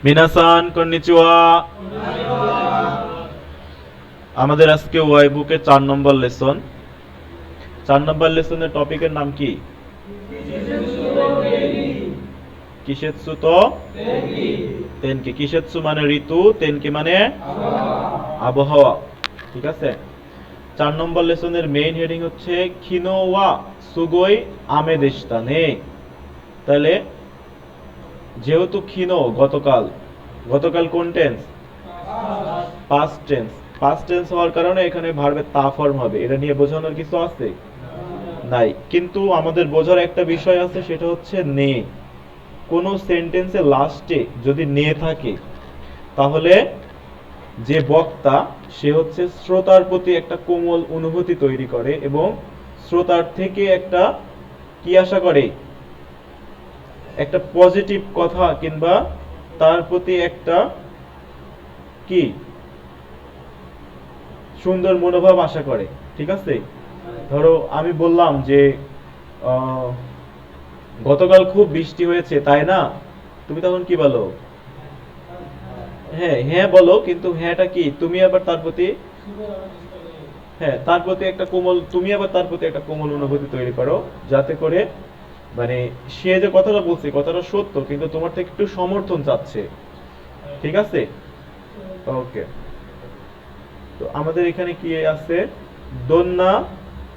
মিনাসান konnichiwa. আমাদের আজকে Y বুকের 4 নম্বর লেসন। 4 নম্বর লেসনের টপিকের নাম কি? কিসেৎসু তো তেনকি। কিসেৎসু মানে ঋতু, তেনকি মানে আবহাওয়া। ঠিক আছে। 4 নম্বর লেসনের মেইন হেডিং হচ্ছে খিনোওয়া সুগই আমেদেশতা নে। তাহলে যেহেতু খিনো গতকাল, গতকাল কোন tense? Past tense. Past tense হওয়ার কারণে এখানে ভার্বের তা ফর্ম হবে। এটা নিয়ে বোঝানোর কিছু আছে? নাই। কিন্তু আমাদের বোঝার একটা বিষয় আছে, সেটা হচ্ছে নে। কোন সেন্টেন্সের লাস্টে যদি নে থাকে, তাহলে যে বক্তা সে হচ্ছে শ্রোতার প্রতি একটা কোমল অনুভূতি তৈরি করে এবং শ্রোতার থেকে একটা কি আশা করে? একটা পজিটিভ কথা কিংবা তার প্রতি একটা কি সুন্দর মনোভাব আশা করে। ঠিক আছে। ধরো আমি বললাম যে গতকাল খুব বৃষ্টি হয়েছে, তাই না? তুমি তখন কি বলো? হ্যাঁ হ্যাঁ বলো, কিন্তু হ্যাঁটা কি? তুমি আবার তার প্রতি তার প্রতি একটা কোমল, তুমি আবার তার প্রতি একটা কোমল অনুভূতি তৈরি করো, যাতে করে মানে সে যে কথাটা বলছে কথাটা সত্য, কিন্তু তোমার থেকে একটু সমর্থন চাচ্ছে। ঠিক আছে। ওকে। তো আমাদের এখানে কি আছে? দোন্না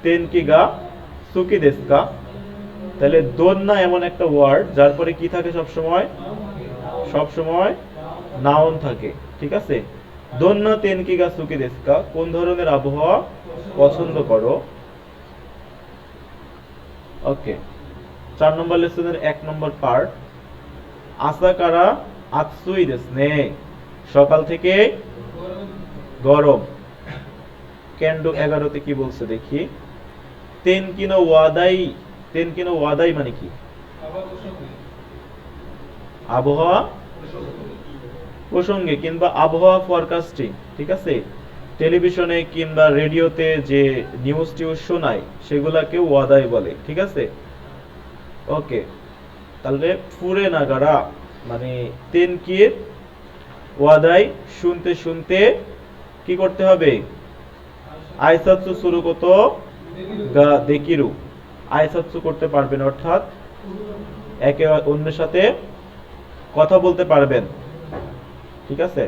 তেনকি গা সুকি দেস্কা। তাহলে দোন্না এমন একটা ওয়ার্ড যার পরে কি থাকে সব সময়? সব সময় নাউন থাকে। ঠিক আছে। দোন্না তেনকি গা সুকি দেস্কা, কোন ধরনের আবহাওয়া পছন্দ করো? ওকে। 4 নম্বর লেসনের 1 নম্বর পার্ট, আসাকারা আতসুই দেসনে। সকাল থেকে গরম। ক্যান্ডো 11তে কি বলছে দেখি। তেনকিনো ওয়াদাই। তেনকিনো ওয়াদাই মানে কি? আবহাওয়া প্রসঙ্গে কিংবা আবহাওয়া ফরকাস্টিং। ঠিক আছে। টেলিভিশনে কিংবা রেডিওতে যে নিউজ টিউজ শোনায় সেগুলাকে ওয়াদাই বলে। ঠিক আছে। ওকে। তাহলে ফুরে নাগারা মানে তেনকির ওয়াদাই শুনতে শুনতে কি করতে হবে? আইসাৎসু শুরু কত গা দেকিরু। আইসাৎসু করতে পারবেন, অর্থাৎ একে অন্যের সাথে কথা বলতে পারবেন। ঠিক আছে।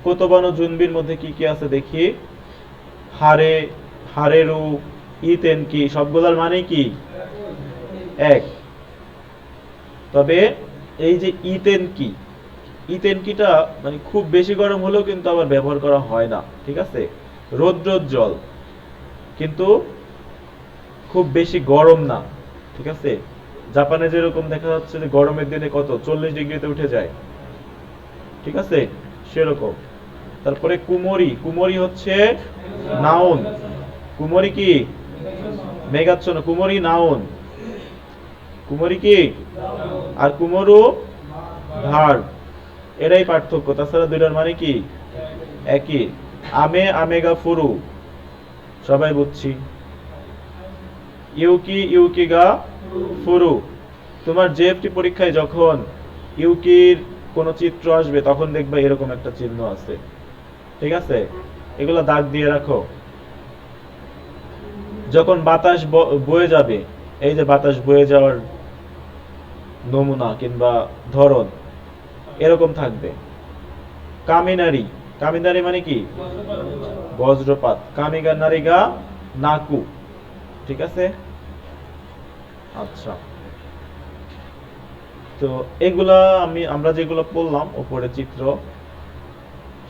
কোতবানো জুনবির মধ্যে কি কি আছে দেখি। হারে, হারেরু, ইতেন কি, সবগুলোর মানে কি? এক। তবে এই যে ইতেন কি, ইতেন কিটা মানে খুব বেশি গরম হলেও কিন্তু আবার ব্যবহার করা হয় না। ঠিক আছে। রৌদ্রোজ্জ্বল কিন্তু খুব বেশি গরম না। ঠিক আছে। জাপানে যেরকম দেখা যাচ্ছে যে গরমের দিনে কত 40 ডিগ্রিতে উঠে যায়। ঠিক আছে। সেরকম। তারপরে কুমোরি। কুমোরি হচ্ছে নাউন। কুমোরি কি? মেঘাচ্ছন্ন। কুমোরি নাউন। কুমোরি কি? আর কুমোরু ভার্ব। এরাই পার্থক্য, তাছাড়া দুইটার মানে কি? একই। আমে আমেগা ফুরু, সবাই বুঝছি। ইউকি ইউকি গা ফুরু। তোমার জেএফটি পরীক্ষায় যখন ইউকির কোন চিত্র আসবে তখন দেখবে এরকম একটা চিহ্ন আছে। ঠিক আছে। এগুলা দাগ দিয়ে রাখো। যখন বাতাস বয়ে যাবে, এই যে বাতাস বয়ে যাওয়ার নমুনা কিংবা ধরন এরকম থাকবে। কামিনারি। কামিনারি মানে কি? বজ্রপাত। কামিগা নারিগা নাকু। ঠিক আছে। আচ্ছা। তো এগুলা আমরা যেগুলো পড়লাম উপরে চিত্র,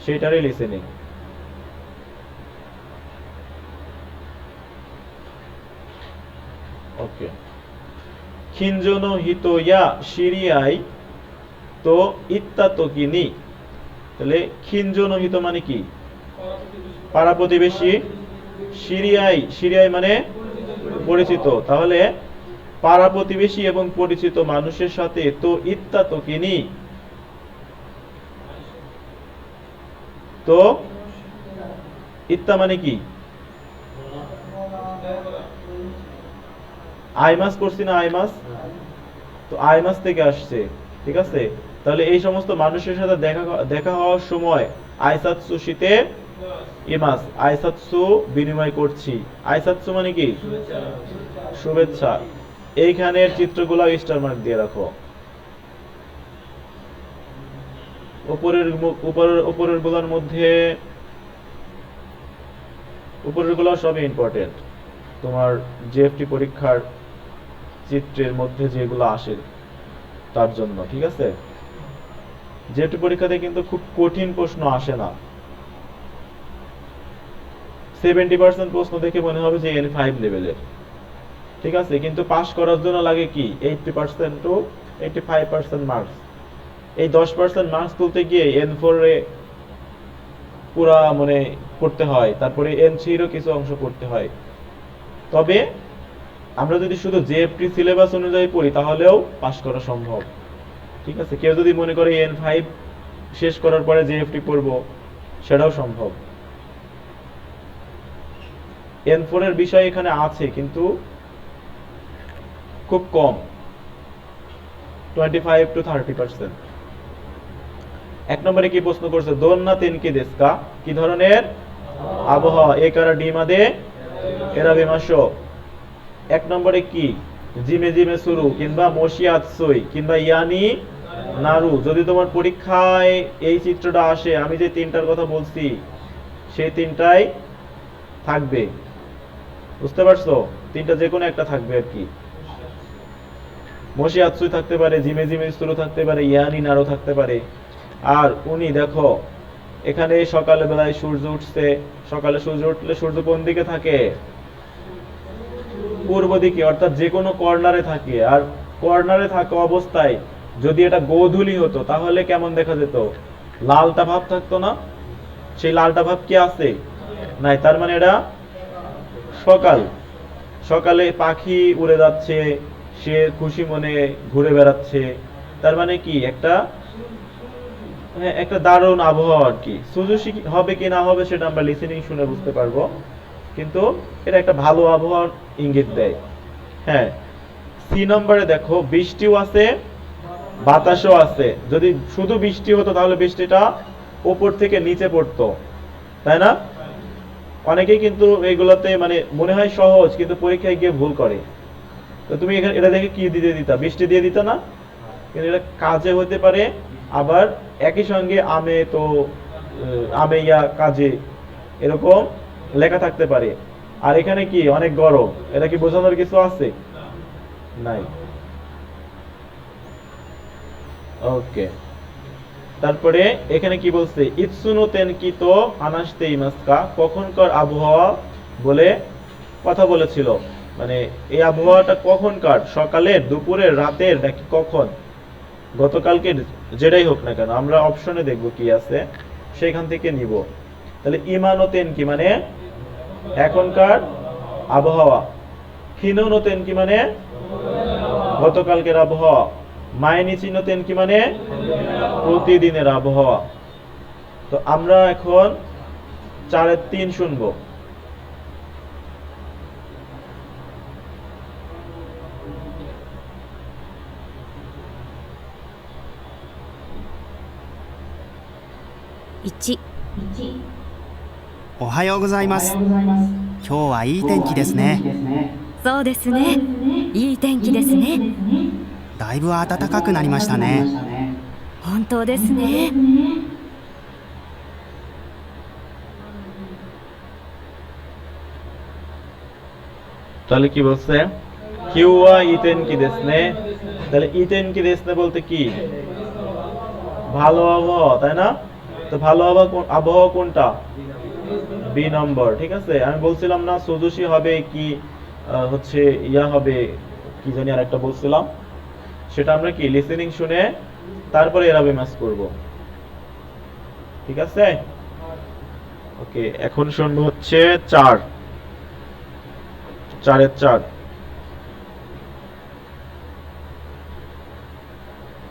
সেটারই লিসেনিং। ওকে। খিনজোনো হিতো ইয়া শিরিয়াই তো ইত্তা তো কিনি। তাহলে খিনজোনো হিতো মানে কি? পাড়া প্রতিবেশী। শিরিয়াই, শিরিয়াই মানে পরিচিত। তাহলে পাড়া প্রতিবেশী এবং পরিচিত মানুষের সাথে তো ইত্তা তো কিনি। তো ইত্তা মানে কি? আইমাস করছি না? আইমাস। তো আইমাস থেকে আসছে। ঠিক আছে। তাহলে এই সমস্ত মানুষের সাথে দেখা হওয়ার সময় আইসাতসু শীতে ইমাস, আইসাতসু বিনিময় করছি। আইসাতসু মানে কি? শুভেচ্ছা। এইখানের চিত্রগুলো স্টার মার্ক দিয়ে রাখো। উপরের গুলোর মধ্যে উপরের গুলো সবই ইম্পর্টেন্ট, তোমার জেএফটি পরীক্ষার চিত্রের মধ্যে যেগুলো আসে তার জন্য, ঠিক আছে? জেএফটি পরীক্ষাতে কিন্তু খুব কঠিন প্রশ্ন আসে না। 70% প্রশ্ন দেখে মনে হবে যে N5 লেভেলের, ঠিক আছে? কিন্তু পাস করার জন্য লাগে কি 80% টু 85% মার্কস। এই 10% মার্কস তুলতে গিয়ে N4 এ পুরা মানে পড়তে হয়, তারপরে N3 এরও কিছু অংশ পড়তে হয়। তবে আমরা যদি শুধু জেএফটি সিলেবাস অনুযায়ী পড়ি তাহলেও পাস করা সম্ভব, ঠিক আছে? কেউ যদি মনে করে N5 শেষ করার পরে জেএফটি পড়বো, সেটাও সম্ভব। N4 এর বিষয় এখানে আছে কিন্তু খুব কম, 25 to 30%। এক নম্বরে কি প্রশ্ন করছে? দোন্না তেনকি দেশকা, কি ধরনের আবহাওয়া? একারা ডিমাদে এরাবে মাসো। এক নম্বরে কি? জিমে জিমে শুরু কিংবা মশিয়াতসুই কিংবা ইয়ানি নারু। যদি তোমার পরীক্ষায় এই চিত্রটা আসে, আমি যে তিনটার কথা বলছি সেই তিনটাই থাকবে, বুঝতে পারছো? তিনটা যে কোনো একটা থাকবে আর কি। মশিয়াতসুই থাকতে পারে, জিমে জিমে শুরু থাকতে পারে, ইয়ানি নারু থাকতে পারে। আর উনি দেখো এখানে সকালে বেলায় সূর্য উঠছে, সকালে সূর্য উঠলে সূর্য কোন দিকে থাকে? পূর্ব দিকে, অর্থাৎ যে কোনো কর্নারে থাকে। আর কর্নারে থাকা অবস্থায় যদি এটা গোধূলি হতো তাহলে কেমন দেখা যেত? লালটা ভাব থাকতো না? সেই লালটা ভাব কি আছে? নাই। তার মানে এটা সকাল। সকালে পাখি উড়ে যাচ্ছে, সে খুশি মনে ঘুরে বেড়াচ্ছে। তার মানে কি একটা দারুণ আবহাওয়া আর কি। সুজুশি হবে কি না হবে সেটা আমরা লিসেনিং শুনে বুঝতে পারবো, কিন্তু এটা একটা ভালো আবহাওয়ার ইঙ্গিত দেয়। হ্যাঁ, সি নম্বরে দেখো বৃষ্টিও আছে, বাতাসও আছে। যদি শুধু বৃষ্টি হতো তাহলে বৃষ্টিটা উপর থেকে নিচে পড়তো, তাই না? অনেকেই কিন্তু এইগুলোতে মানে মনে হয় সহজ, কিন্তু পরীক্ষায় গিয়ে ভুল করে। তো তুমি এখানে এটা দেখে কি দিয়ে দিতা? বৃষ্টি দিয়ে দিতা না? কিন্তু এটা কাজে হতে পারে, আবার একই সঙ্গে আমে ইয়া কাজে এরকম লেখা থাকতে পারে। আর এখানে কি অনেক গরম, এটা কি বোঝানোর কিছু আছে? নাই। ওকে, তারপরে এখানে কি বলছে? ইৎসুনো তেনকি তো আনাসতে ইমাসকা, কখনকার আবহাওয়া বলে কথা বলেছিল। মানে এই আবহাওয়াটা কখনকার? সকালের, দুপুরের, রাতের, নাকি কখন? গতকালকে, যেটাই হোক না কেন, আমরা অপশনে দেখব কি আছে, সেখান থেকে নিব। তাহলে ইমানো তেনকি মানে এখনকার আবহাওয়া, হিনোনো তেনকি মানে গতকালকের আবহাওয়া, মাইনিচি নো তেনকি মানে প্রতিদিনের আবহাওয়া। তো আমরা এখন 4-3 শুনবো।おはようございます。今日はいい天気ですね。そうですね。いい天気ですね。だいぶ暖かくなりましたね。本当ですね。তাহলে কি বলছে? কিউয়া ইতেন কি দেশনে। তাহলে ইতেন কি দেশনে বলতে কি? ভালো আবহাওয়া, তাই না? তো ভালো আবহাওয়া কোনটা? বি নম্বর, ঠিক আছে? আমি বলছিলাম না সুজুশি হবে কি হচ্ছে ইয়া হবে, কি জানি আর একটা বলছিলাম, সেটা আমরা কি লিসেনিং শুনে তারপরে এরাবে ম্যাচ করব, ঠিক আছে? ওকে, এখন শুনবো হচ্ছে 4-এর 4।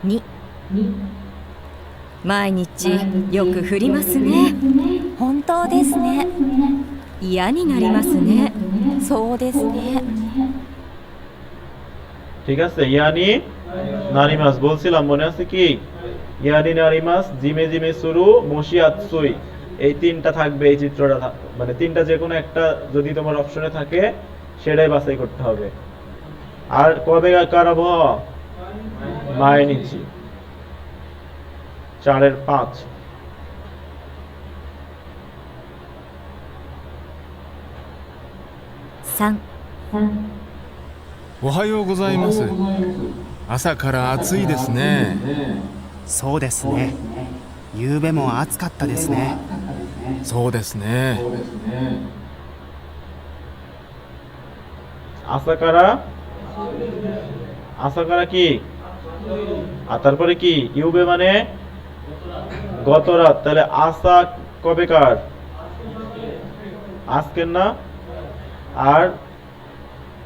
2、毎日よく降りますね。本当ですね。嫌になりますね。そうですね。ঠিক আছে, ইয়ানি নারিমাস বলছিলাম, মনে আছে কি? ইয়ানি নারিমাস, জিমে জিমে সুরু, মশিয়াতসুই, এই তিনটা থাকবে এই চিত্রটা মানে তিনটা যে কোনো একটা যদি তোমার অপশনে থাকে সেটাই বাছাই করতে হবে। আর কবে কার আবহাওয়া? মাইনিচি, 4/5। 3、おはようございます。朝から暑いですね。そうですね。夕べも暑かったですね。そうですね。আসাকারা কি? আর তারপরে কি? ইউবে মানে গত রাত, তাহলে আসা কবেকার? আজকের না। আর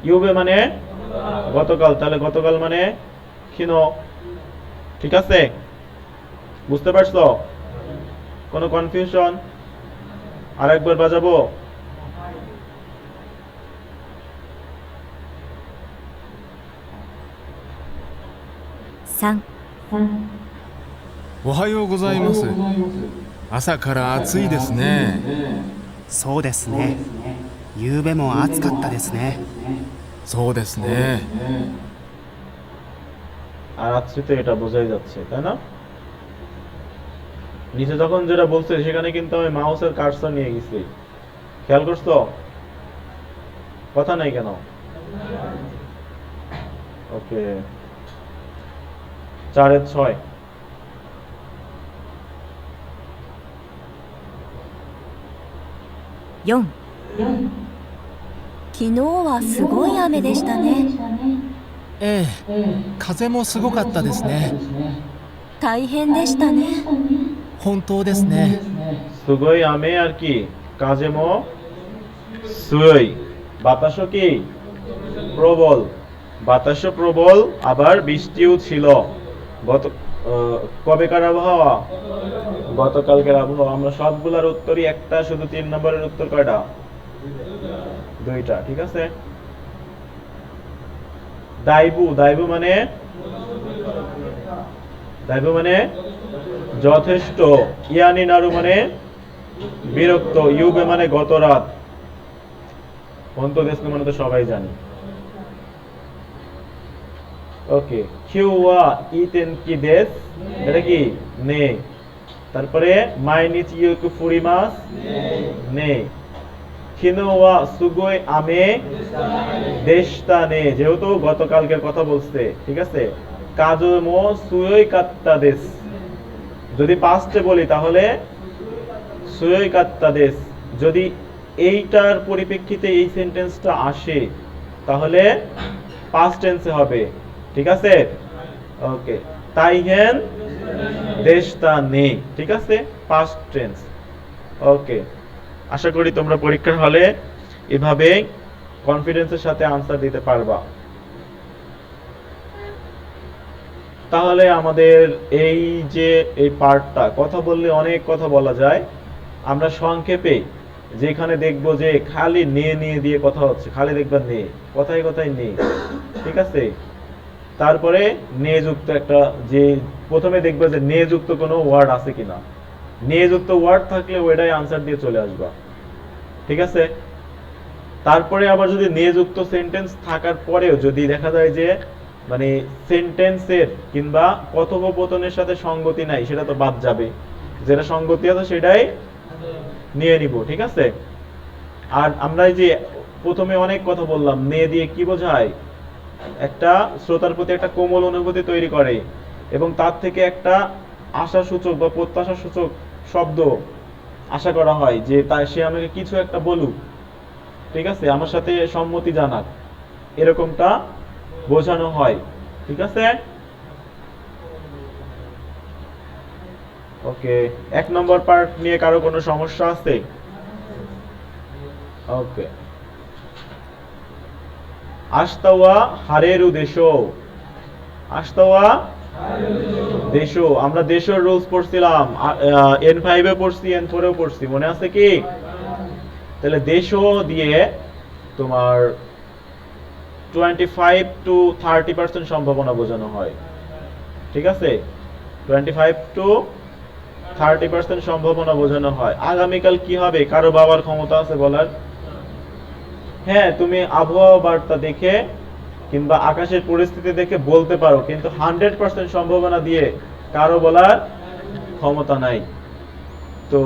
ইউবে মানে গতকাল, তাহলে গতকাল মানে খিনো। ঠিক আছে, বুঝতে পারছো? কোনো কনফিউশন? আরেকবার বাজাবো? 3、おはようございます。朝から暑いですね。そうですね。夕べも暑かったですね。そうですね。 আর আজকে তো এটা বোঝাই যাচ্ছে, তাই না? নিচে যখন যেটা বলছে সেখানে কিন্তু আমি মাউসের কার্সর নিয়ে গেছি, খেয়াল করছো? কথা নাই কেন? ওকে, 4/6। 4、昨日はすごい雨でしたね。ええ、風もすごかったですね。大変でしたね。本当ですね。 সুগই আমে আর কি? কাজেমো সুই। বাতাসও কি? প্রবল। বাতাসও প্রবল, আবার বৃষ্টিও ছিল। কবেকার আবহাওয়া? গতকালকের আবহাওয়া। আমরা সবগুলোর উত্তরই একটা, শুধু 3 নম্বরের উত্তর কয়টা? 2টা। ঠিক আছে। দাইবু, দাইবু মানে যথেষ্ট। ইয়ানি নারু মানে বিরক্ত। ইউবে মানে গত রাত। অন্ত দেশ মানে তো সবাই জানি। ওকে, কিউয়া ইতেন কি দেশ, এটা কি? নে। তারপরে মাইনিচি ইউকু ফুরিমাস, নে। কিনোয়া সুগোই আমে দেশটা নে, যেহেতু গতকালকের কথা বলছে। ঠিক আছে। কাজোমো সুয়োই কাত্তা দেশ, যদি পাস্টে বলি তাহলে সুয়োই কাত্তা দেশ। যদি এইটার পরিপ্রেক্ষিতে এই সেন্টেন্সটা আসে তাহলে পাস্ট টেন্সে হবে। ঠিক আছে। ওকে, তাইহেন দেশটা নে। ঠিক আছে, পাস্ট টেন্স। ওকে, আশা করি তোমরা পরীক্ষার হলে এভাবে কনফিডেন্সের সাথে আনসার দিতে পারবা। তাহলে আমাদের এই যে এই পার্টটা, কথা বললে অনেক কথা বলা যায়, আমরা সংক্ষেপে যেখানে দেখবো যে খালি নে নিয়ে দিয়ে কথা হচ্ছে, খালি দেখবা নে, কথায় কথায় নে। ঠিক আছে। তারপরে নে যুক্ত একটা, যে প্রথমে দেখবে যে নে যুক্ত কোনো ওয়ার্ড আছে কিনা। নে যুক্ত ওয়ার্ড থাকলে ওইটাই আনসার দিয়ে চলে আসবা। ঠিক আছে। তারপরে আবার যদি নে যুক্ত সেন্টেন্স থাকার পরেও যদি দেখা যায় যে মানে সেন্টেন্সের কিংবা কথোপকথনের সাথে সঙ্গতি নাই, সেটা তো বাদ যাবে। যেটা সঙ্গতি আছে সেটাই নিয়ে নিব। ঠিক আছে। আর আমরা এই যে প্রথমে অনেক কথা বললাম, নে দিয়ে কি বোঝায়? একটা শ্রোতার প্রতি একটা কোমল অনুভূতি তৈরি করে এবং তার থেকে একটা আশা সূচক বা প্রত্যাশা সূচক শব্দ আশা করা হয় যে সে আমাকে কিছু একটা বলুক। ঠিক আছে, আমার সাথে সম্মতি জানাক, এরকমটা বোঝানো হয়। ঠিক আছে। ওকে, 1 নম্বর পার্ট নিয়ে কারো কোনো সমস্যা আছে? ওকে, আস্তাওয়া হারেরু দেশো। আস্তাওয়া দেশো, আমরা দেশের রুলস পড়ছিলাম, N5 এ পড়ছি, N4 এও পড়ছি, মনে আছে কি? তাহলে দেশো দিয়ে তোমার 25 to 30% সম্ভাবনা বোঝানো হয়। ঠিক আছে। 25 to 30% সম্ভাবনা বোঝানো হয়। আগামীকাল কি হবে কারো বাবার ক্ষমতা আছে বলার? হ্যাঁ, তুমি আবহাওয়া বার্তা দেখে কিংবা আকাশের পরিস্থিতি দেখে বলতে পারো, কিন্তু 100% সম্ভাবনা দিয়ে কারো বলার ক্ষমতা নাই। তো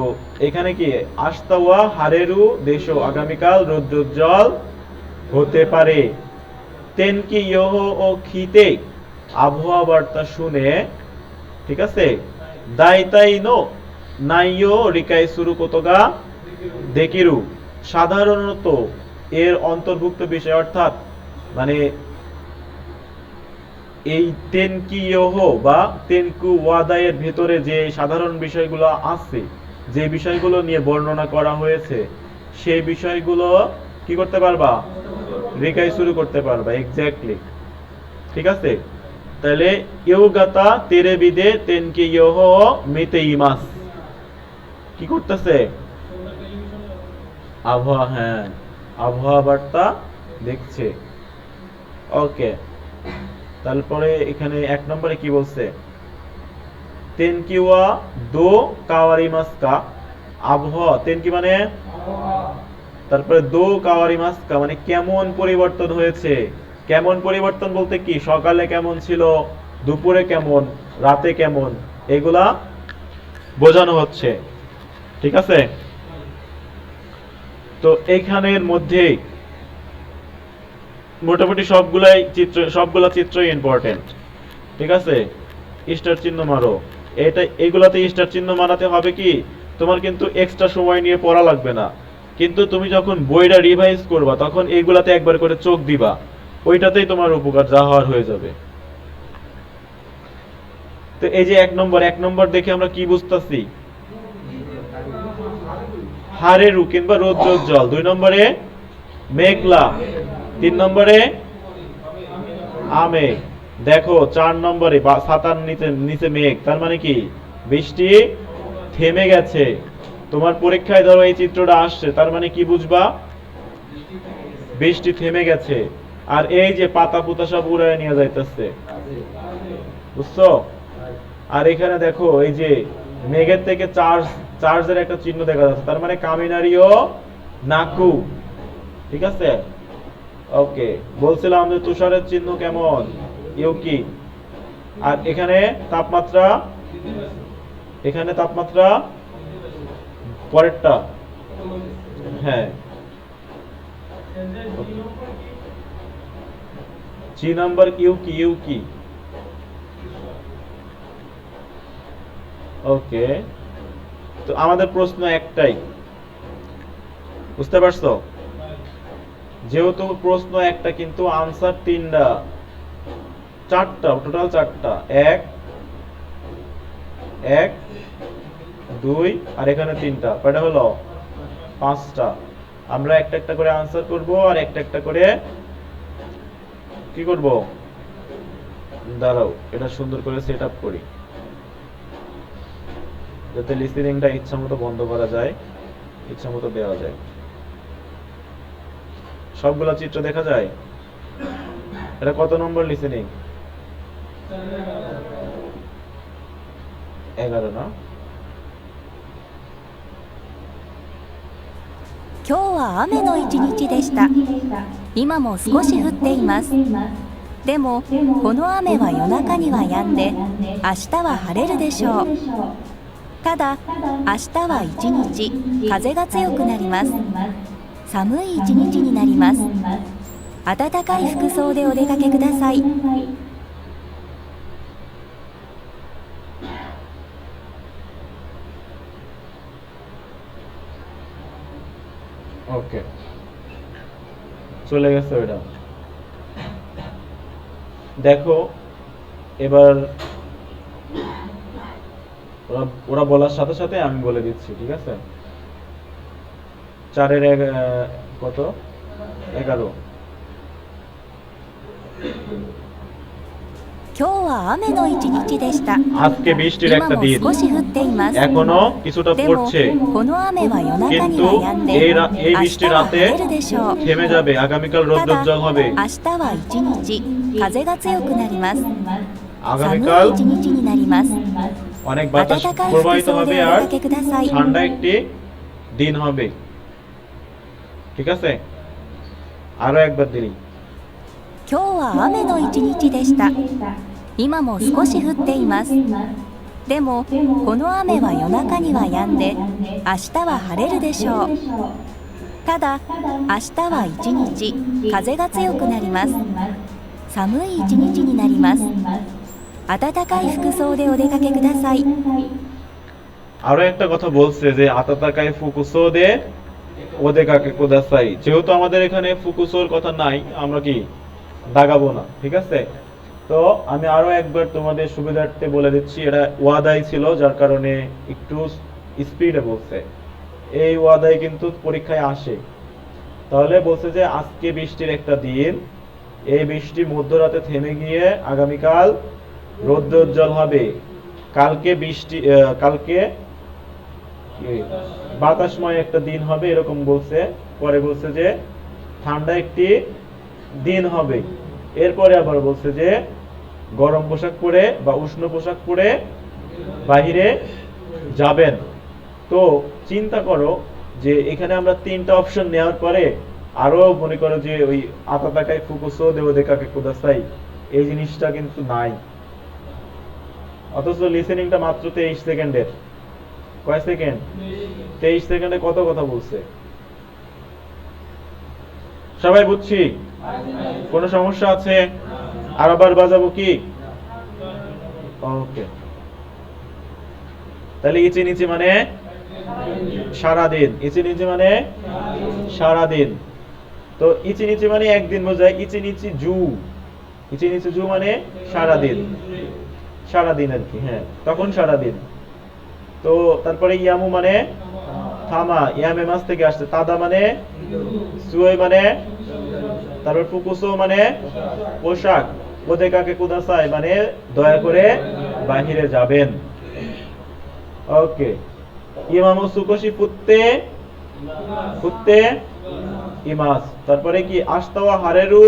এখানে কি আস্তাওয়া হারেরু দেশো, আগামীকাল রৌদ্রোজ্জ্বল হতে পারে। তেনকি ইয়োহো ও খিতে, আবহাওয়া বার্তা শুনে, ঠিক আছে, দাইতাই নো নাইয়ো রিকাই সুরু কোতোগা দেকিরু, সাধারণত এর অন্তর্ভুক্ত বিষয়, অর্থাৎ মানে এই তেনকি ইয়োহো বা তেনকু ওয়াদায়ের ভেতরে যে সাধারণ বিষয়গুলো আছে, যে বিষয়গুলো নিয়ে বর্ণনা করা হয়েছে, সেই বিষয়গুলো কি করতে পারবা? রিকাই শুরু করতে পারবা। এক্স্যাক্টলি, ঠিক আছে। তাহলে ইয়োগাতা তেরে বিদে তেনকি ইয়োহো মিতে ইমাস, কি করতেছে? আবহাওয়া, হ্যাঁ, আবহাওয়া বার্তা দেখছে। ওকে, তারপরে এখানে 1 নম্বরে কি বলছে? তেনকিওয়া দো কাওয়ারিমাসকা, আবহাওয়া, তেনকি মানে, তারপরে দো কাওয়ারিমাসকা মানে কেমন পরিবর্তন হয়েছে। কেমন পরিবর্তন বলতে কি? সকালে কেমন ছিল, দুপুরে কেমন, রাতে কেমন, এগুলা বোঝানো হচ্ছে, ঠিক আছে। তো এইখানের মধ্যে মোটামুটি সবগুলা চিত্রই ইম্পর্টেন্ট, ঠিক আছে। স্টার চিহ্ন মারো, এইগুলাতে স্টার চিহ্ন মারাতে হবে কি, তোমার কিন্তু এক্সট্রা সময় নিয়ে পড়া লাগবে না, কিন্তু তুমি যখন বইটা রিভাইজ করবা তখন এইগুলাতে একবার করে চোখ দিবা, ওইটাতেই তোমার উপকার যা হওয়ার হয়ে যাবে। তো এই যে 1 নম্বর দেখে আমরা কি বুঝতাছি? হারেরু কিংবা রৌদ্রোজ্জ্বল। 2 নম্বরে মেঘলা। 3 নম্বরে আমে। দেখো 4 নম্বরে ছাতার নিচে মেঘ, তার মানে কি বৃষ্টি থেমে গেছে। তোমার পরীক্ষায় ধরো এই চিত্রটা আসছে, তার মানে কি বুঝবা? বৃষ্টি থেমে গেছে। আর এই যে পাতা পুতা সব উড়ায় নিয়ে যাইতেছে, বুঝছো? আর এখানে দেখো এই যে মেঘের থেকে চার্জের একটা চিহ্ন দেখা যাচ্ছে, তার মানে কামিনারিও নাকু, ঠিক আছে। ওকে, বলছিলাম যে তুষারের চিহ্ন কেমন, ইউকি। আর এখানে তাপমাত্রা পরেরটা, হ্যাঁ, 3 নম্বর ইউকি। ওকে, তো আমাদের প্রশ্ন একটাই, বুঝতে পারছো? যেহেতু প্রশ্ন একটা কিন্তু আনসার 4টা, টোটাল 4টা, 1 2 আর এখানে 3টা, কয়টা হলো? 5টা। আমরা একটা করে আনসার করব আর একটা করে কি করব? দাঁড়াও, এটা সুন্দর করে সেট আপ করি যাতে লিসেনিংটা ইচ্ছামতো বন্ধ করা যায়, ইচ্ছামতো দেওয়া যায়। সবগুলা চিত্র দেখা যায়। এটা কত নম্বর লিসেনিং? 11 না? 今日は雨の一日でした。今も少し降っています。でもこの雨は夜中には止んで、明日は晴れるでしょう。ただ明日は一日風が強くなります。寒い一日になります。暖かい服装でお出かけください。ওকে, চলে গেছে ওটা। দেখো এবার ওরা বলার সাথে সাথে আমি বলে দিচ্ছি, ঠিক আছে। 4 এর কত? 11। 今日は雨の一日でした。 আজকে বৃষ্টির 今 একটা も দিন, 少し降っています。 এখনো কিছুটা でも পড়ছে, この雨は夜中に কিন্তু は止んで、 এই 明 বৃষ্টি 日は রাতে 晴れるでしょう。 থেমে যাবে, আগামীকাল ただ রৌদ্রোজ্জ্বল হবে। 明日は一日風が強くなります。寒 আগামীকাল い一日になります অনেক বাতাস 暖かい服 প্রবাহিত 装 হবে でお আর 出かけください ঠান্ডা একটি দিন হবে ঠিক আছে আরো একবার দিই 今日は雨の一日でした今も少し降っていますでもこの雨は夜中には止んで明日は晴れるでしょうただ明日は一日風が強くなります寒い一日になります暖かい服装でお出かけください আরো একটা কথা বলছে যে আতাতাকাই ফুকুসো দে ওদেকাকে কুদাসাই যেহেতু আমাদের এখানে ফুকুসোর কথা নাই আমরা কি দাগাবো না ঠিক আছে তো আমি আরো একবার তোমাদের সুবিধার্থে বলে দিচ্ছি এটা ওয়াদাই ছিল যার কারণে একটু স্পিডে বলছে এই ওয়াদাই কিন্তু পরীক্ষায় আসে তাহলে বলছে যে আজকে বৃষ্টির একটা দিন এই বৃষ্টি মধ্যরাতে থেমে গিয়ে আগামীকাল রৌদ্রোজ্জ্বল হবে কালকে বৃষ্টি কালকে বাতাসময় একটা দিন হবে এরকম বলছে পরে বলছে যে ঠান্ডা একটি দিন হবে এরপরে আবার বলছে যে গরম পোশাক পরে বা উষ্ণ পোশাক পরে বাইরে যাবেন তো চিন্তা করো যে এখানে আমরা তিনটা অপশন নেওয়ার পরে আরো মনে করো যে ওই আতাতাকাই ফুকুসো দেওদেকাকে কুদাসাই এই জিনিসটা কিন্তু নাই অথচ লিসেনিংটা মাত্র 23 সেকেন্ডের কয় সেকেন্ড 23 সেকেন্ডে কত কথা বলছে সবাই বুঝছি কোন সমস্যা আছে আর আবার বাজাবো কি ওকে তাহলে ইচি নিচি মানে সারা দিন ইচি নিচি মানে সারা দিন তো ইচি নিচি মানে একদিন বোঝায় ইচি নিচি জু মানে সারা দিন আর কি হ্যাঁ তখন সারা দিন তো তারপরে ইয়ামু মানে থামা ইয়ামে মাস থেকে আসছে তাদা মানে সুই মানে তারপর ফুকুসো মানে পোশাক ওদেকাকে কুদাসাই মানে দয়া করে বাহিরে যাবেন ওকে ইমামু সুকোশি ফুত্তে ইমাস তারপরে কি আস্তাওয়া হারেরু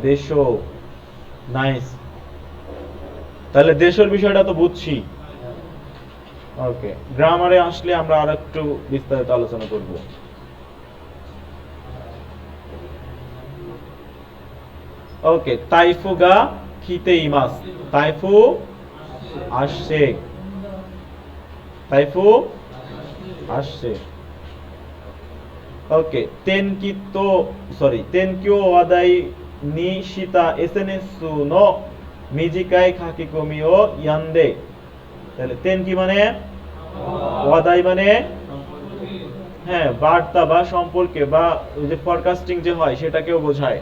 দেশো নাইস তাহলে দেশের বিষয়টা তো বুঝছি ওকে গ্রামারে আসলে আমরা আরেকটু বিস্তারিত আলোচনা করব ওকে তাইফু গা খিতে ইমাস তাইফু আসছে ওকে তেনকিও ওয়াদাই নি শিতা এসএনএসু নো মিজিকাই খাকিকমি ও ইয়ান্দে তাহলে তেনকি মানে ওয়াদাই মানে হ্যাঁ বার্তা বা সম্পর্কে বা যে ফরকাস্টিং যে হয় সেটাকেও বোঝায়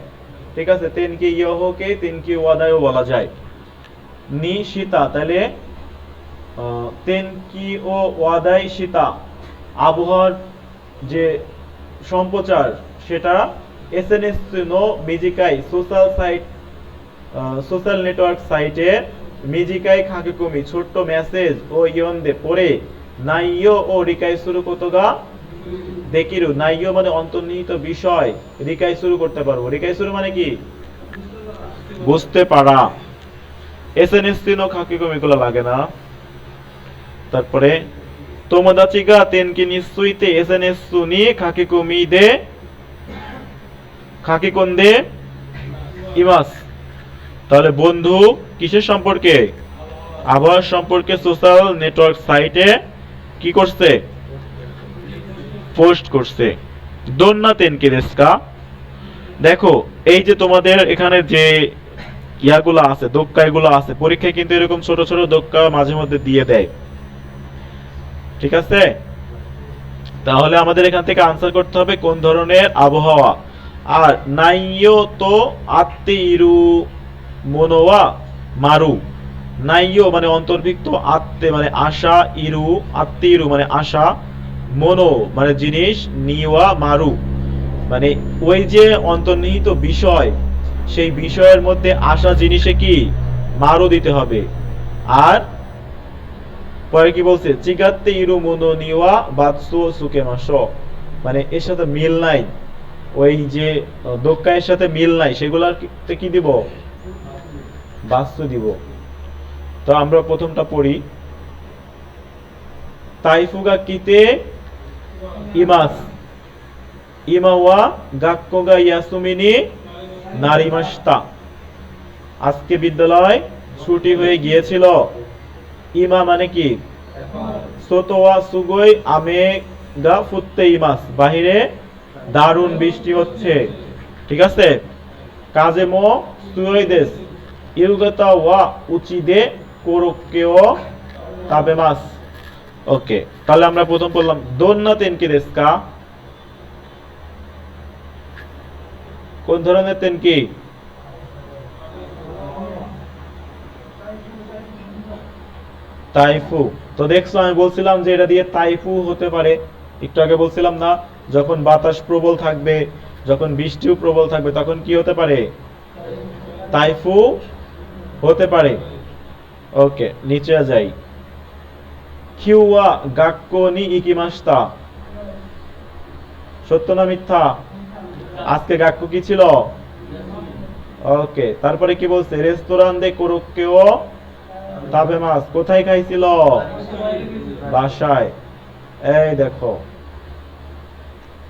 ঠিক আছে তেনকি ইয়োহকে তেনকি ওয়াদাইও বলা যায় নি শিতা তাহলে তেনকি ও ওয়াদাই শিতা আবহাওয়ার যে সম্প্রচার সেটা এসএনএস নো মিজিকাই সোশ্যাল নেটওয়ার্ক সাইটে মিজিকাই খাকিকমি ছোট্ট মেসেজ ও ইয়ন্দে পড়ে নাইয়ো ও রিকাই শুরু কোতোগা দেকিরু নাইয়ো মানে অন্তর্নিহিত বিষয় রিকাই শুরু করতে পারবো রিকাই শুরু মানে কি বুঝতে পারা এসএনএস নো খাকিকমি গুলো লাগে না তারপরে তোমোদাচি গা তেনকি নিশ্চয়ইতে এসএনএস নি খাকিকমি দে খাকিকন্দে ইমাস তাহলে বন্ধু কিসের সম্পর্কে আবহাওয়ার সম্পর্কে সোশ্যাল নেটওয়ার্ক সাইটে কি করছে পোস্ট করছে দোন্না তেনকি দেশকা দেখো এই যে তোমাদের এখানে যে ইয়াগুলো আছে দোক্কাইগুলো আছে পরীক্ষায় কিন্তু এরকম ছোট ছোট দোক্কা মাঝে মধ্যে দিয়ে দেয় ঠিক আছে তাহলে আমাদের এখান থেকে আনসার করতে হবে কোন ধরনের আবহাওয়া আর নাইয়ো তো আত্তিরু মোনোয়া মারু নাইয়ো মানে অন্তর্ভুক্ত আত্তে মানে আশা ইরু আত্তিরু মানে আশা মোনো মানে জিনিস নিওয়া মারু মানে ওই যে অন্তর্নিহিত বিষয় সেই বিষয়ের মধ্যে আশা জিনিসে কি মারু দিতে হবে আর পরে কি বলছে চিগাত্তে ইরু মোনো নিওয়া বাতসু সুকেমাশো মানে এর সাথে মিল নাই ওই যে দোক্কায়ের সাথে মিল নাই সেগুলার কি দিব বাস্তু দিব। তো আমরা প্রথমটা পড়ি। তাইফুগা কিতে ইমাস ইমাওয়া গাক্কোগা ইয়াসুমিনি নারিমাস্তা। আজকে বিদ্যালয় ছুটি হয়ে গিয়েছিল। ইমা মানে কি? সোতোয়া সুগই আমে গা ফুত্তে ইমাস, বাহিরে দারুণ বৃষ্টি হচ্ছে। ঠিক আছে। কাজে মো সুইদেস ইউগাতা ওয়া উচিদে কোরোকেও তাবেমাস। ওকে, তাহলে আমরা প্রথম বললাম দোন্না তেনকি দেস্কা, কোন ধরনের তেনকি? তাইফু। তো দেখছো আমি বলছিলাম যে এটা দিয়ে তাইফু হতে পারে, একটু আগে বলছিলাম না, যখন বাতাস প্রবল থাকবে, যখন বৃষ্টিও প্রবল থাকবে, তখন কি হতে পারে? তাইফু হতে পারে। ওকে, নিচে যাই। কিউয়া গাক্কো নি ইকিমাস্তা, সত্য না মিথ্যা? আজকে গাক্কো কি ছিল? ওকে, তারপরে কি বলছে? রেস্তোরাঁ দে কোরোকেও তাবেমাস, কোথায় খাইছিল? বাসায়। এই দেখো,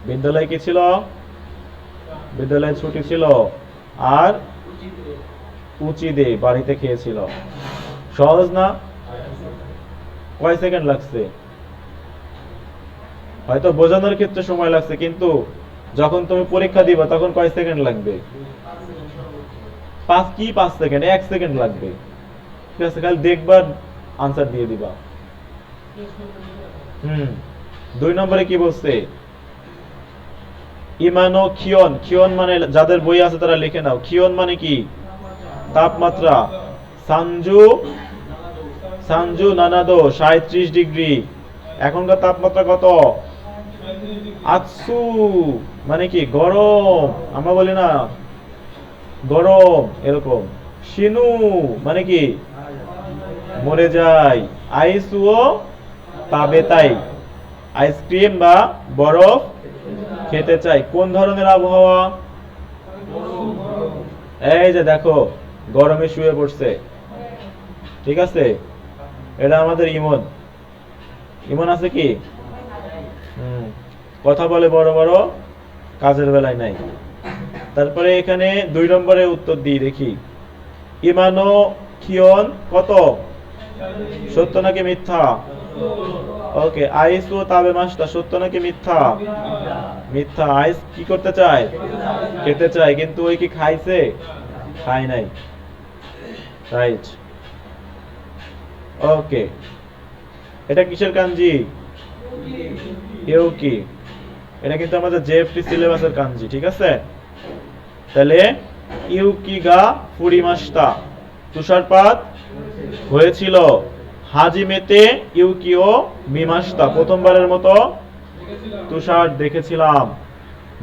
বিদ্যালয় কি ছিল? বিদ্যালয় ছুটি ছিল। আর উচিদে বাড়িতে খেয়েছিল। সহজ না? কয় সেকেন্ড লাগছে? হয়তো বোঝানোর ক্ষেত্রে সময় লাগছে, কিন্তু যখন তুমি পরীক্ষা দিবা তখন কয় সেকেন্ড লাগবে? 5 সেকেন্ড, 1 সেকেন্ড লাগবে। ঠিক আছে, খালি দেখবার, আনসার দিয়ে দিবা। 2 নম্বরে কি বলছে? ইমানো খিয়ন। খিয়ন মানে, যাদের বই আছে তারা লিখে নাও, খিয়ন মানে কি? তাপমাত্রা। সানজু সানজু নানাদো 37 ডিগ্রি। এখনকার তাপমাত্রা কত? আতসু মানে কি? গরম। আমরা বলি না গরম, এরকম। শিনু মানে কি? মরে যায়। আইসুও তাবেতাই, আইসক্রিম বা বরফ খেতে চাই। কোন ধরনের আবহাওয়া? এই যে দেখো, গরমে শুয়ে পড়ছে। ঠিক আছে, এটা আমাদের ইমন। ইমন আছে কি? কথা বলে বড় বড়, কাজের বেলায় নাই। তারপরে এখানে 2 নম্বরে উত্তর দিই, দেখি। ইমানো খিয়ন কত? সত্য নাকি মিথ্যা? ওকে, আইস ও তাবে মাসটা সত্য নাকি মিথ্যা? মিথ্যা। আইস কি করতে চায়? খেতে চায়, কিন্তু ওই কি খাইছে? খায় নাই। রাইট। ওকে, এটা কিসের কাঞ্জি? ইউকি। এটা কিন্তু আমাদের জেএফটি সিলেবাসের কাঞ্জি। ঠিক আছে, তাহলে ইউকি গা ফুরিমাস্তা, তুষারপাত হয়েছিল। হাজিমেতে ইউকিও মিমাস্তা, প্রথমবারের মতো তুষার দেখেছিলাম।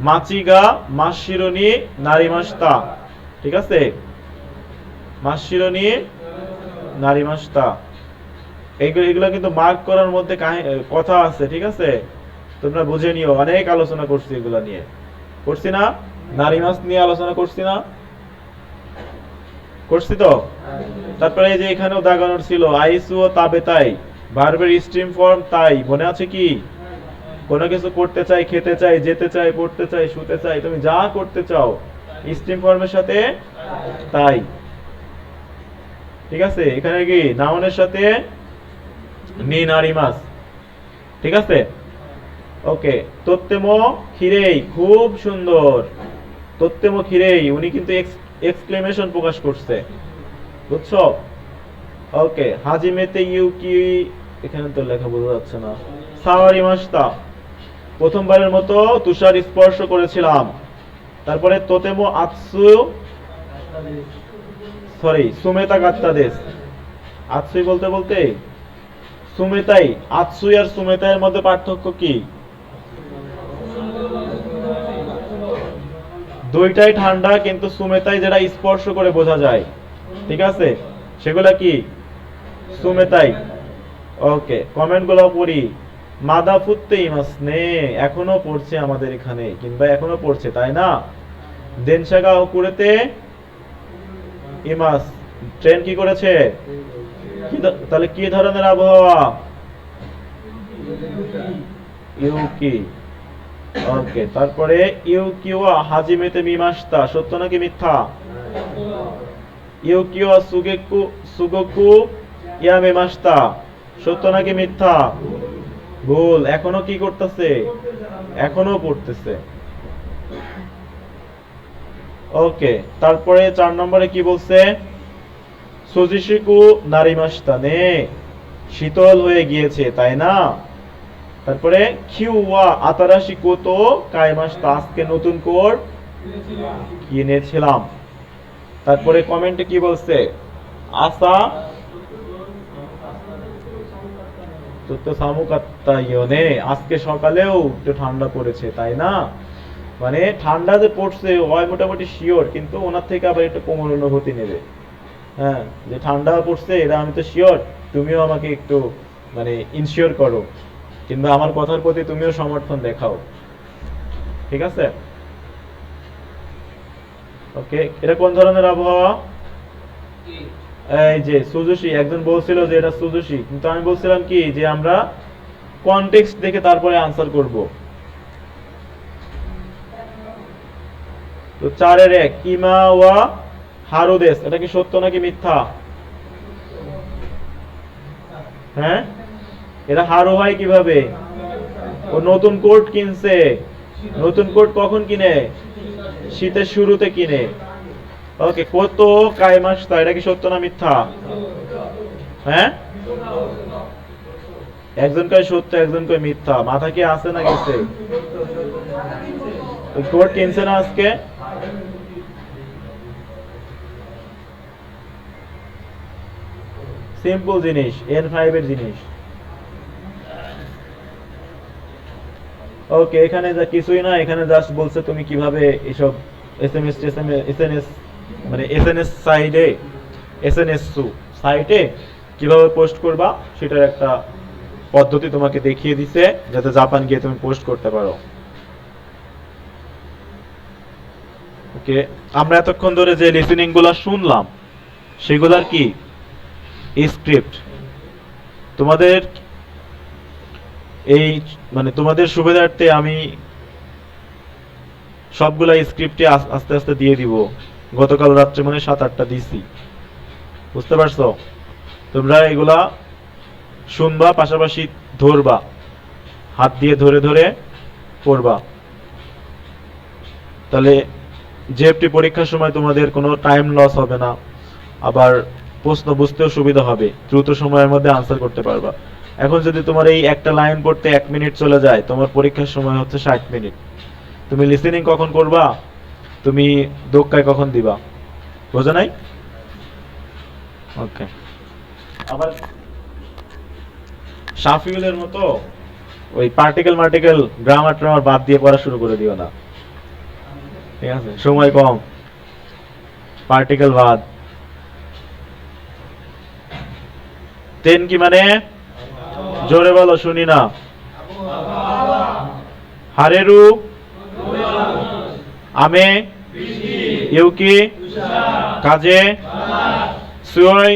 মাচিগা মাসিরনি নারিমাস্তা। ঠিক আছে, মাসিরনি নারিমাস্তা। এগুলো কিন্তু মার্ক করার মধ্যে কথা আছে। ঠিক আছে, তোমরা বুঝে নিও। অনেক আলোচনা করছি এগুলা নিয়ে, করছি না? নারিমাস নিয়ে আলোচনা করছি না? করছি তো। তারপরে এই যে এখানেও দাগানোর ছিল, আইসু ও তাবে তাই, ভার্বের স্ট্রিম ফর্ম তাই। মনে আছে কি? কোনো কিছু করতে চাই, খেতে চাই, যেতে চাই, পড়তে চাই, শুতে চাই, তুমি যা করতে চাও, স্ট্রিম ফর্মের সাথে তাই। ঠিক আছে, এখানে কি? নাউনের সাথে নি নারিমাস। ঠিক আছে, ওকে। তোত্তেমো খিরেই, খুব সুন্দর। তোত্তেমো খিরেই, উনি কিন্তু এক্সক্লেমেশন প্রকাশ করছে, বুঝছো? ওকে, হাজিমেতে ইউকি, এখানে তো লেখা বোঝা যাচ্ছে না। সাওয়ারি মাস্তা, প্রথমবারের মতো তুষার স্পর্শ করেছিলাম। তারপরে তোতেমো আতসু, সরি, সুমেতা গাত্তাদেশ। আতসুই বলতে বলতে সুমেতাই। আতসুই আর সুমেতাইয়ের মধ্যে পার্থক্য কি? দুইটাই ঠান্ডা, কিন্তু সুমেতাই যেটা স্পর্শ করে বোঝা যায়। ঠিক আছে, সেগুলা কি? সুমেতাই। ওকে, কমেন্ট গুলো পড়ি। মাদা ফুত্তে ইমাস নে, এখনো পড়ছে আমাদের এখানে, কিংবা এখনো পড়ছে, তাই না? দেনশাগা কুরেতে ইমাস, ট্রেন কি করেছে? তাহলে কি ধরনের আবহাওয়া? ইউকি। ওকে, তারপরে ইউকিওয়া হাজিমেতে মিমাশিতা, সত্য নাকি মিথ্যা? ইউকিওয়া সুগোকু ইয়ামেমাশিতা, সত্য নাকি মিথ্যা? ভুল। এখনো কি করতেছে? এখনো পড়তেছে। ওকে, তারপরে 4 নম্বরে কি বলছে? সুজিশিকু নারিমাশিতা, নে শীতল হয়ে গিয়েছে, তাই না? তারপরে কিউয়া আতারাশি কোতো কাইমাশিতা, আজকে নতুন কোট কিনেছিলাম। তারপরে কমেন্টে কি বলছে? আসা তো সামুকাত্তা ইয়োনে, আজকে সকালেও একটু ঠান্ডা পড়েছে, তাই না? মানে ঠান্ডা যে পড়ছে হয় মোটামুটি শিওর, কিন্তু ওনার থেকে আবার একটু কোমল অনুভূতি নেবে। হ্যাঁ, যে ঠান্ডা পড়ছে এটা আমি তো শিওর, তুমিও আমাকে একটু মানে ইনশিওর করো, কিংবা আমার কথার প্রতি তুমিও সমর্থন দেখাও। ঠিক আছে? ওকে, এটা কোন ধরনের আবহাওয়া? এই যে সুজুশি, একজন বলছিল যে এটা সুজুশি, কিন্তু আমি বলছিলাম কি যে আমরা কনটেক্সট দেখে তারপরে আনসার করব। তো 4 এর 1 ইমা ওয়া হারুদেস, এটা কি সত্য নাকি মিথ্যা? হ্যাঁ, এটা হারু হয় কিভাবে? ও নতুন কোট কিনছে। নতুন কোট কখন কিনে? শীতের শুরুতে কিনে। ওকে, কত কাইমাশিতা, এটা কি সত্য না মিথ্যা? হ্যাঁ, একজন কয় সত্য, একজন কয় মিথ্যা। মাথা কি আছে না গেছে? কোট কিনছে না আজকে? সিম্পল জিনিস, N5 এর জিনিস। ওকে, এখানে যা কিছুই না, এখানে জাস্ট বলছে তুমি কিভাবে এসব এসএনএস মানে এসএনএস সাইটে কিভাবে পোস্ট করবা সেটার একটা পদ্ধতি তোমাকে দেখিয়ে দিছে, যাতে জাপান গিয়ে তুমি পোস্ট করতে পারো। ওকে, আমরা এতক্ষণ ধরে যে লিসেনিং গুলা শুনলাম সেগুলার কি স্ক্রিপ্ট তোমাদের এই মানে তোমাদের সুবিধার্থে আমি সবগুলা স্ক্রিপ্টে আস্তে আস্তে দিয়ে দিব। গতকাল রাত্রে মানে 7-8টা দিছি, বুঝতে পারছো? তোমরা এগুলা শুনবা, পাশাপাশি ধরবা, হাত দিয়ে ধরে ধরে পড়বা। তাহলে জেএফটি পরীক্ষার সময় তোমাদের কোনো টাইম লস হবে না, আবার প্রশ্ন বুঝতেও সুবিধা হবে, দ্রুত সময়ের মধ্যে আনসার করতে পারবা। এখন যদি তোমার এই একটা লাইন পড়তে 1 মিনিট চলে যায়, তোমার পরীক্ষার সময় হচ্ছে 60 মিনিট। তুমি লিসেনিং কখন করবা? তুমি দোক্কায় কখন দিবা? বোঝা নাই? ওকে, আবার শাফিউলের মতো ওই পার্টিকেল গ্রামার ট্রামার বাদ দিয়ে পড়া শুরু করে দিও না, ঠিক আছে? সময় কম, পার্টিকেল বাদ। তেন কি মানে? জোরে বলো, শুনি না। হারেরু আমে, ইউকি কাজে, সুই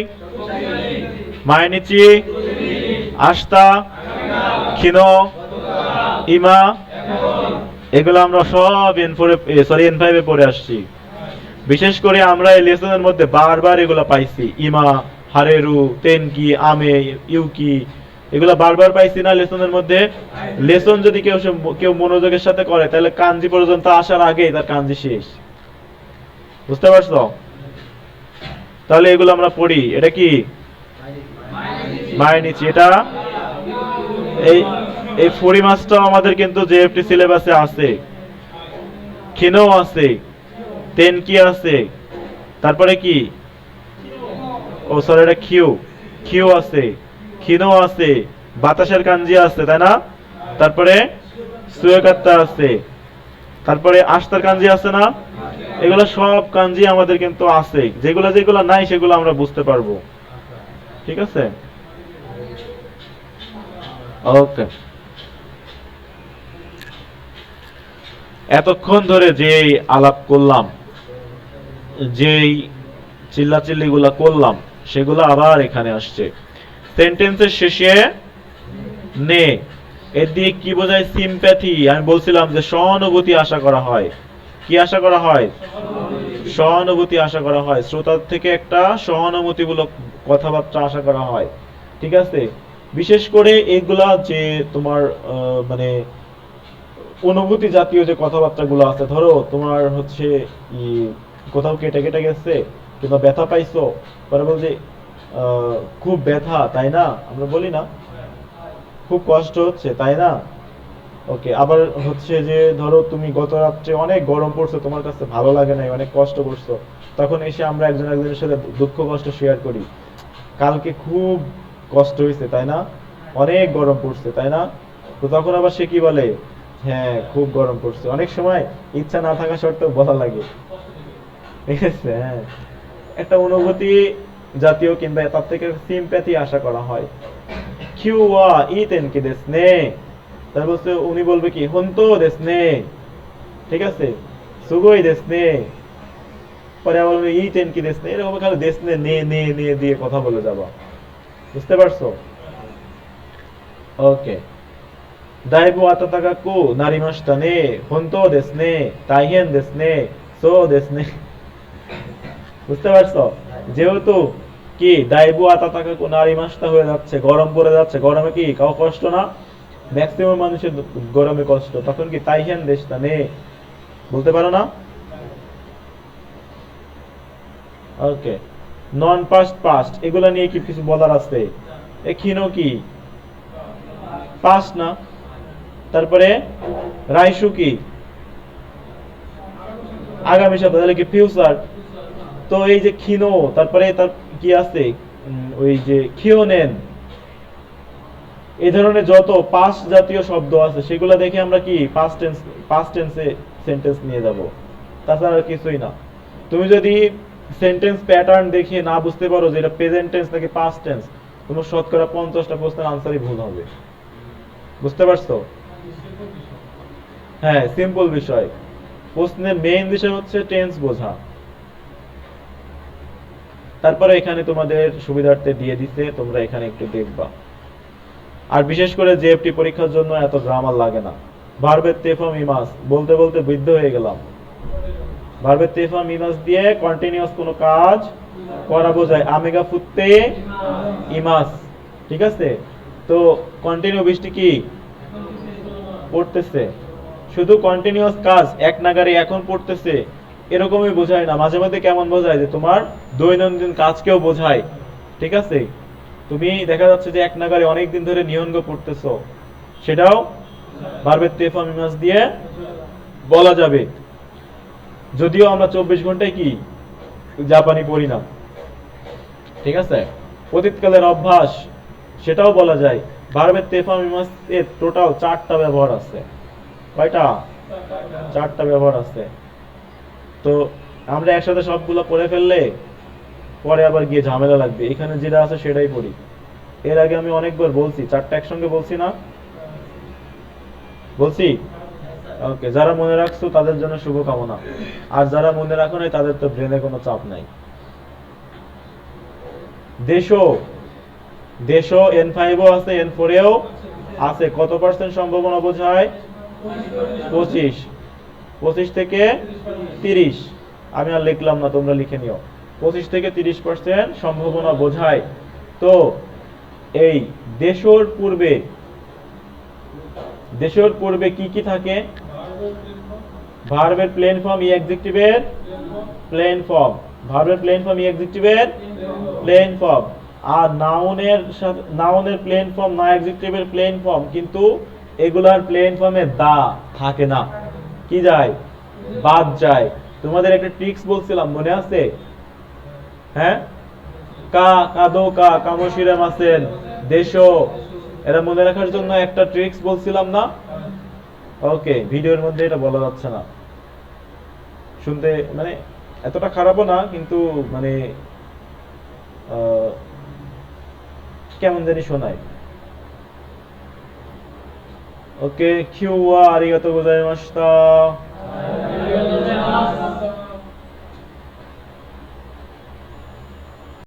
মাইনিচি আস্তা, খিনো ইমা, এগুলো আমরা সব N5 এ পড়ে আসছি। বিশেষ করে আমরা এই লেসনের মধ্যে বারবার এগুলো পাইছি। ইমা, হারেরু, তেনকি, আমে, ইউকি, এগুলো বারবার পাইছি না লেসনের মধ্যে? লেসন যদি কেউ মনোযোগের সাথে করে, তাহলে কাঞ্জি পর্যন্ত আসার আগেই তার কাঞ্জি শেষ। বুঝতে পারছো? তাহলে এগুলো আমরা পড়ি। এটা কি মাইনিচি? এটা এই ফরি মাছটাও আমাদের কিন্তু জেএফটি সিলেবাসে আছে, খিনো আছে, তেনকি আছে, তারপরে কি ও সরি এটা কিউ আছে, খিনো আছে, বাতাসের কাঞ্জি আছে, তাই না? তারপরে সুয়েকাত্তা আছে, তারপরে আস্তার কাঞ্জি আছে না? এগুলো সব কাঞ্জি আমাদের কিন্তু আছে। যেগুলো নাই সেগুলো আমরা বুঝতে পারবো, ঠিক আছে? ওকে, এতক্ষণ ধরে যেই আলাপ করলাম, যেই চিল্লাচিল্লিগুলা করলাম সেগুলো আবার এখানে আসছে। সেন্টেন্সের শেষে নে, এর দিয়ে কি বোঝায়? সিম্প্যাথি। আমি বলছিলাম যে সহানুভূতি আশা করা হয়। কি আশা করা হয়? সহানুভূতি আশা করা হয়, শ্রোতার থেকে একটা সহানুভূতিমূলক কথাবার্তা আশা করা হয়। ঠিক আছে, বিশেষ করে এগুলা যে তোমার মানে অনুভূতি জাতীয় যে কথাবার্তাগুলো আছে, ধরো তোমার হচ্ছে কোথাও কেটে কেটে গেছে কিংবা ব্যথা পাইছো, পরে বলছে খুব ব্যথা, তাই না? আমরা বলি না খুব কষ্ট হচ্ছে, তাই না? ওকে, আবার হচ্ছে যে ধরো তুমি গত রাত্রে অনেক গরম পড়ছে, তোমার কাছে ভালো লাগে নাই, অনেক কষ্ট করছো, তখন এসে আমরা একজন একজনের সাথে দুঃখ কষ্ট শেয়ার করি। কালকে খুব কষ্ট হয়েছে, তাই না? অনেক গরম পড়ছে, তাই না? তো তখন আবার সে কি বলে? হ্যাঁ, খুব গরম পড়ছে। অনেক সময় ইচ্ছা না থাকা সত্ত্বেও বলা লাগে। ঠিক আছে, হ্যাঁ, একটা অনুভূতি জাতীয় কিংবা তার থেকে সিম্প্যাথি আশা করা হয়। কিউয়া ইতেন কি দেসনে, তার বলতে উনি বলবে কি হন্তো দেসনে, ঠিক আছে, সুগোই দেসনে, পরে আবার বলবে ইতেন কি দেসনে, এরকম খালি দেসনে নে নে নে দিয়ে কথা বলে যাবা। বুঝতে পারছো? ওকে, দাইবু আতাতাকাকু নারিমাশিতা নে, হন্তো দেসনে, তাইহেন দেসনে, সো দেসনে। বুঝতে পারছো? যেহেতু কি দাইবু আতাতাকাকু নারিমাশিতা হয়ে যাচ্ছে, গরম পড়ে যাচ্ছে, গরমে কি কাউ কষ্ট না? ম্যাক্সিমাম মানুষের গরমে কষ্ট, তখন কি তাইহেন দেশটা নে বলতে পারো না? ওকে, নন পাস্ট পাস্ট এগুলা নিয়ে কি কিছু বলার আছে? এখিনো কি পাস্ট না? তারপরে রাইশু কি আগামী সপ্তাহ, তাহলে কি ফিউচার। তো এই যে খিনো, তারপরে তার কি আছে ওই যে খিওনেন, এই ধরনের যত পাস্ট জাতীয় শব্দ আছে সেগুলো দেখে আমরা কি পাস্ট টেন্সে সেন্টেন্স নিয়ে যাব, তাছাড়া আর কিছুই না। তুমি যদি সেন্টেন্স প্যাটার্ন দেখে না বুঝতে পারো যে এটা প্রেজেন্ট টেন্স নাকি পাস্ট টেন্স, তোমার শতকরা 50টা প্রশ্নের আনসারই ভুল হবে। বুঝতে পারছো? হ্যাঁ, সিম্পল বিষয়। প্রশ্নের মেইন বিষয় হচ্ছে টেন্স বোঝা। তারপরে এখানে তোমাদের সুবিধার্থে দিয়ে দিতে, তোমরা এখানে একটু দেখবা। আর বিশেষ করে জেএফটি পরীক্ষার জন্য এত গ্রামার লাগে না। ভার্বের তেফাম ইমাস বলতে বলতে বৃদ্ধ হয়ে গেলাম। ভার্বের তেফাম ইমাস দিয়ে কন্টিনিউয়াস কোনো কাজ করা বোঝায়। আমেগা ফুতে ইমাস, ঠিক আছে? তো কন্টিনিউ বৃষ্টি কি পড়তেছে, শুধু কন্টিনিউয়াস কাজ এক নাগারে এখন পড়তেছে এরকমই বোঝায় না। মাঝে মাঝে কেমন বোঝায় যে তোমার দৈনন্দিন কাজকেও বোঝায়। ঠিক আছে, তুমি দেখা যাচ্ছে যে এক নাগারে অনেকদিন ধরে নিয়ঙ্গ পড়তেছো, সেটাও ভার্বের তেফাম ইমাস দিয়ে বলা যাবে। যদিও আমরা 24 ঘন্টায় কি জাপানি পড়ি না, ঠিক আছে? অতীতকালের অভ্যাস সেটাও বলা যায়। ভার্বের তেফাম ইমাস এর টোটাল 4টা ব্যবহার আছে। কয়টা? 4টা ব্যবহার আছে। তো আমরা একসাথে সবগুলো পড়ে ফেললে পরে আবার গিয়ে ঝামেলা লাগবে। এখানে যেটা আছে সেটাই পড়ি। এর আগে আমি অনেকবার বলছি, 4টা একসঙ্গে বলছি না? বলছি? ওকে, যারা মনে রাখছো তাদের জন্য শুভকামনা, আর যারা মনে রাখো নাই তাদের তো ব্রেনে কোনো চাপ নাই। দেশো, দেশো N5 ও আছে, N4 এও আছে। কত পার্সেন্ট সম্ভাবনা বোঝায়? 25। 25 থেকে 30। আমি আর লিখলাম না, তোমরা লিখে নিও। 25 থেকে 30% সম্ভাবনা বোঝায়। তো এই দেশোর পূর্বে, দেশোর পূর্বে কি কি থাকে? ভার্বের প্লেন ফর্ম, ই অ্যাডজেক্টিভের প্লেন ফর্ম, ভার্বের প্লেন ফর্ম, ই অ্যাডজেক্টিভের প্লেন ফর্ম। আর নাউনের সাথে নাউনের প্লেন ফর্ম, না অ্যাডজেক্টিভের প্লেন ফর্ম, কিন্তু এগুলার প্লেন ফর্মে দা থাকে না, কি যায়? বাদ যায়। তোমাদের একটা ট্রিক্স বলছিলাম, মনে আছে? হ্যাঁ, কা কাদো কা কামশিরাম আছেন, দেশো, এরা মনে রাখার জন্য একটা ট্রিক্স বলছিলাম না? ওকে, ভিডিওর মধ্যে এটা বলা যাচ্ছে না, শুনতে মানে এতটা খারাপও না, কিন্তু মানে কেমন জানি শোনায়। ওকে, কিউ ওয়া আরিগাতো গোজাইমাশিতা।